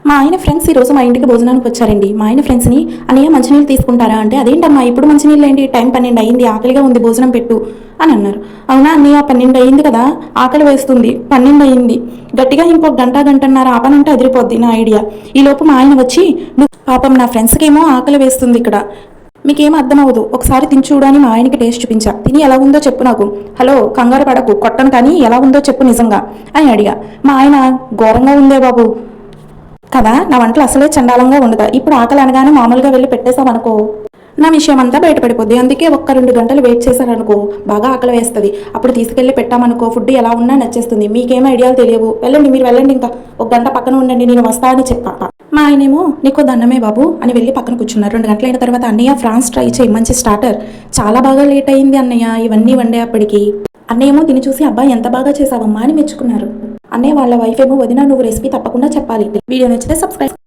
మా ఆయన ఫ్రెండ్స్ ఈరోజు మా ఇంటికి భోజనానికి వచ్చారండి. మా ఆయన ఫ్రెండ్స్ని అన్నయ్య మంచినీళ్ళు తీసుకుంటారా అంటే, అదేంటమ్మా ఇప్పుడు మంచినీళ్ళు ఏంటి, టైం 12 అయింది, ఆకలిగా ఉంది, భోజనం పెట్టు అని అన్నారు. అవునా అన్నయ్య, 12 అయింది కదా, ఆకలి వేస్తుంది, 12 అయింది, గట్టిగా ఇంకో గంటన్నర ఆపనంటే అదిరిపోద్ది నా ఐడియా. ఈలోపు మా ఆయన వచ్చి, నువ్వు పాపం నా ఫ్రెండ్స్కేమో ఆకలి వేస్తుంది ఇక్కడ, మీకేం అర్థం అవ్వదు, ఒకసారి తిని చూడు అని మా ఆయనకి టేస్ట్ చూపించా. తిని ఎలా ఉందో చెప్పు నాకు, హలో కంగారు పడకు, కొట్టను కానీ ఎలా ఉందో చెప్పు నిజంగా అని అడిగా. మా ఆయన, ఘోరంగా ఉందే బాబు కదా, నా వంటలు అసలే చండాలంగా ఉండదా, ఇప్పుడు ఆకలి అనగానే మామూలుగా వెళ్ళి పెట్టేశామనుకో నా విషయం అంతా బయటపడిపోద్ది, అందుకే 1-2 గంటలు వెయిట్ చేశారనుకో బాగా ఆకలి వేస్తుంది, అప్పుడు తీసుకెళ్ళి పెట్టామనుకో ఫుడ్ ఎలా ఉన్నా నచ్చేస్తుంది. మీకేం ఐడియాలు తెలియవు, వెళ్ళండి మీరు వెళ్ళండి, ఇంకా 1 గంట పక్కన ఉండండి, నేను వస్తా అని చెప్పా. మా ఆయనేమో నీకు దండమే బాబు అని వెళ్ళి పక్కన కూర్చున్నారు. 2 గంటలైన తర్వాత అన్నయ్య ఫ్రాన్స్ ట్రై చేయి, మంచి స్టార్టర్, చాలా బాగా లేట్ అయింది అన్నయ్య ఇవన్నీ వండేప్పటికి. అన్నయ్య ఏమో తిని చూసి అబ్బాయి ఎంత బాగా చేసావమ్మా అని మెచ్చుకున్నారు. అన్నయ్య వాళ్ళ వైఫ్ ఏమో, వదిన నువ్వు రెసిపీ తప్పకుండా చెప్పాలి, వీడియో నచ్చితే సబ్స్క్రైబ్